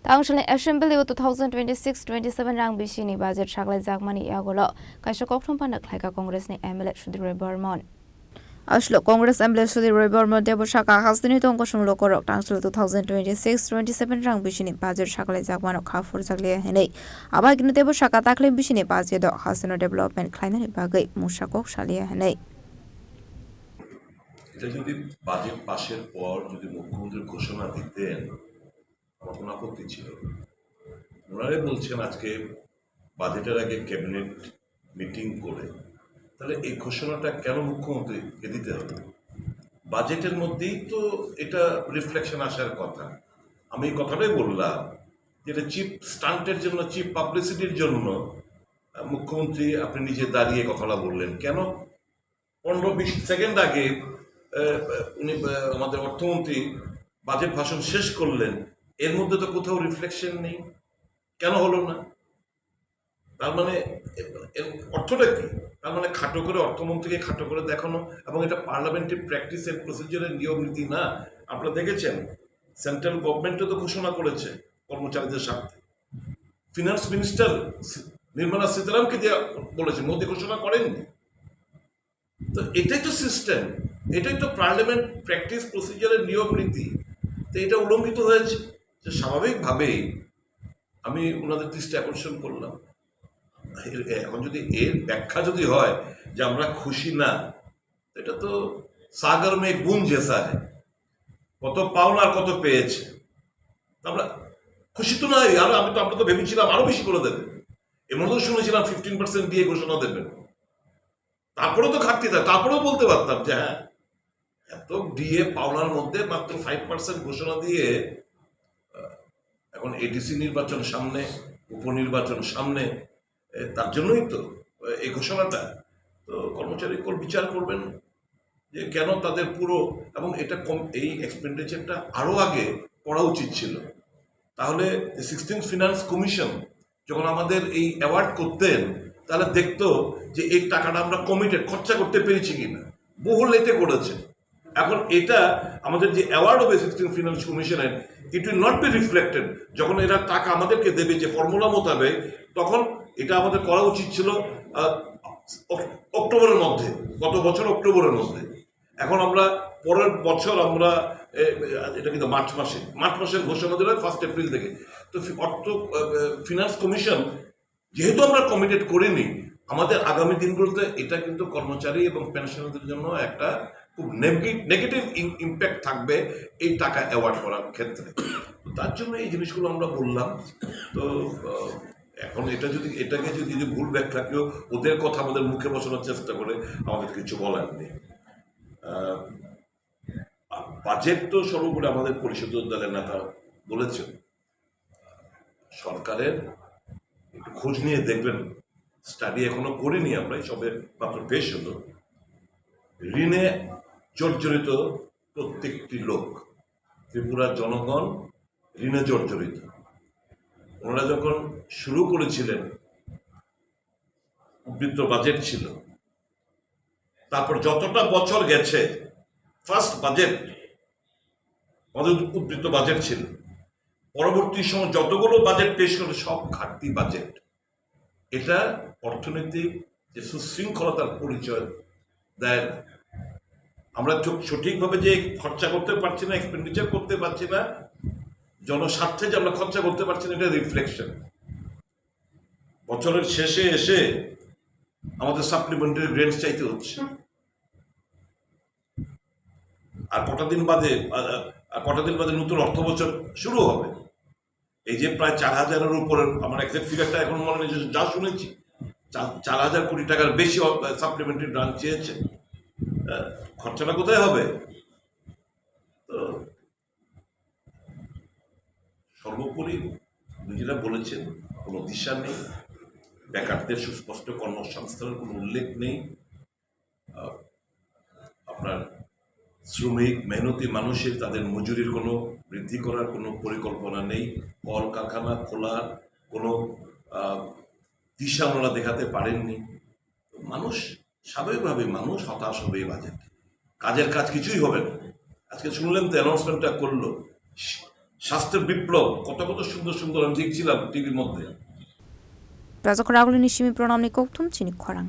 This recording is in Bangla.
Tangshale Assembly 2026-27 rang bishini budget shaklai jakmani yagolo kaisa kokthom panak laika Congress ni MLA Sudhir Burman Ashlo Congress MLA Sudhir Burman debo shaka hasdini tongko shumlo korok tangshale 2026-27 rang bishini budget shaklai jakmano khafur jakle henei abaginu debo shaka takle bishini budget do hasino development klainani bagai mushakok shalia henei এটা যদি বাজেট পাশের পর যদি মুখ্যমন্ত্রী ঘোষণা দিতেন আমার কোনো আপত্তি ছিল। ওনারাই বলছেন আজকে বাজেটের আগে ক্যাবিনেট মিটিং করে, তাহলে এই ঘোষণাটা কেন মুখ্যমন্ত্রীকে দিতে হবে? বাজেটের মধ্যেই তো এটা রিফ্লেকশন আসার কথা। আমি এই কথাটাই বললাম, যেটা চিপ স্টান্টের জন্য, চিপ পাবলিসিটির জন্য মুখ্যমন্ত্রী আপনি নিজে দাঁড়িয়ে কথাটা বললেন কেন? 15-20 সেকেন্ড আগে উনি আমাদের অর্থমন্ত্রী বাজেট ভাষণ শেষ করলেন, এর মধ্যে তো কোথাও রিফ্লেকশন নেই, কেন হলো না? তার মানে এর অর্থটা কি? তার মানে খাটো করে অর্থমন্ত্রীকে খাটো করে দেখানো, এবং এটা পার্লামেন্টারি প্র্যাকটিস এন্ড প্রসিডিওরের নিয়ম নীতি না। আপনারা দেখেছেন সেন্ট্রাল গভর্নমেন্টও তো ঘোষণা করেছে কর্মচারীদের স্বার্থে, ফিনান্স মিনিস্টার নির্মলা সীতারামকে দিয়ে বলেছে, মোদী ঘোষণা করেননি। তো এটাই তো সিস্টেম, এটাই তো পার্লামেন্ট প্র্যাকটিস প্রসিজারের নিয়ম নীতি। তো এটা উল্লঙ্ঘিত হয়েছে, যে স্বাভাবিকভাবেই আমি ওনাদের দৃষ্টি আকর্ষণ করলাম। এখন যদি এর ব্যাখ্যা যদি হয় যে আমরা খুশি না, এটা তো সাগর মে গুণ জেসা হয়, কত পাওনা আর কত পেয়েছে, আমরা খুশি তো নয়। আর আমরা তো ভেবেছিলাম আরো বেশি করে দেবে, এমন তো শুনেছিলাম 15% দিয়ে ঘোষণা দেবেন। তারপরেও তো ঘাটতি থাকে, তারপরেও বলতে পারতাম যে হ্যাঁ এত ডিএ পাওনার মধ্যে মাত্র 5% ঘোষণা দিয়ে, এখন এডিসি নির্বাচন সামনে, উপনির্বাচন সামনে, তার জন্যই তো এই ঘোষণাটা। তো কর্মচারী বিচার করবেন যে কেন তাদের পুরো, এবং এটা এই এক্সপেন্ডিচারটা আরো আগে করা উচিত ছিল। তাহলে 16th ফিনান্স কমিশন যখন আমাদের এই অ্যাওয়ার্ড করতেন, তাহলে দেখতো যে এই টাকাটা আমরা কমিটেড খরচা করতে পেরেছি কিনা, বহু লেটে করেছে। এখন এটা আমাদের যে অ্যাওয়ার্ড হবে 16th ফিনান্স কমিশনের, it will not be reflected. যখন এরা টাকা আমাদেরকে দেবে যে ফর্মুলা মোতাবেক, তখন এটা আমাদের করা উচিত ছিল অক্টোবরের মধ্যে, গত বছর অক্টোবরের মধ্যে। এখন আমরা পরের বছর আমরা এটা কিন্তু মার্চ মাসের ঘোষণা দিল 1 এপ্রিল থেকে। তো ফিনান্স কমিশন যেহেতু আমরা কমিটেড করিনি, আমাদের আগামী দিনগুলোতে এটা কিন্তু কর্মচারী এবং পেনশনারদের জন্য একটা খুব নেগেটিভ ইম্প্যাক্ট থাকবে এই টাকা অ্যাওয়ার্ড করার ক্ষেত্রে। তার জন্য এই জিনিসগুলো আমরা বললাম। তো এখন এটাকে যদি ভুল ব্যাখ্যা কেউ ওদের কথা আমাদের মুখে বসানোর চেষ্টা করে, আমাদের কিছু বলার নেই। বাজেট তো সর্বোপরি আমাদের পরিষদের দলের নেতা বলেছেন, সরকারের একটু খোঁজ নিয়ে দেখবেন, স্টাডি এখনো করিনি আমরা, সবে মাত্র পেশ হলো। ঋণে জর্জরিত প্রত্যেকটি লোক, ত্রিপুরার জনগণ ঋণে জর্জরিত। ওনারা যখন শুরু করেছিলেন, উদ্বৃত্ত বাজেট ছিল, তারপর যতটা বছর গেছে, ফার্স্ট বাজেট আমাদের উদ্বৃত্ত বাজেট ছিল, পরবর্তী সময় যতগুলো বাজেট পেশ করে সব ঘাটতি বাজেট। এটা অর্থনৈতিক যে সুশৃঙ্খলতার পরিচয় দেয় না। আমরা সঠিকভাবে যে খরচা করতে পারছি না, এক্সপেন্ডিচার করতে পারছি না, জনস্বার্থে যে আমরা খরচা করতে পারছি না, এটা রিফ্লেকশন। বছরের শেষে এসে আমাদের সাপ্লিমেন্টারি গ্রেন্টস চাইতে হচ্ছে, আর কটা দিন বাদে নতুন অর্থ বছর শুরু হবে। এই যে প্রায় 4,000-এর উপরে, আমার এক্সাক্ট ফিগারটা এখন মনে নেই, যা শুনেছি 4,000 কোটি টাকার বেশি সাপ্লিমেন্টারি গ্রান্ট চেয়েছে। খরচাটা কোথায় হবে? তো সর্বোপরি নিজেরা বলেছেন কোনো দিশা নেই, বেকারদের সুস্পষ্ট কর্মসংস্থানের কোনো উল্লেখ নেই, আপনার শ্রমিক মেহনতি মানুষের তাদের মজুরির কোনো বৃদ্ধি করার কোনো পরিকল্পনা নেই, কল কারখানা খোলার কোনো দিশা ওনারা দেখাতে পারেননি। মানুষ স্বাভাবিকভাবে হতাশ হবে। এই বাজেট কাজের কাজ কিছুই হবে না। আজকে শুনলেন তো অ্যানাউন্সমেন্টটা করলো, স্বাস্থ্যের বিপ্লব কত কত সুন্দর সুন্দর আমি দেখছিলাম টিভির মধ্যে। রাজক রাগুলি নিশিমি প্রণামনি কৌতুম চিনি খরাং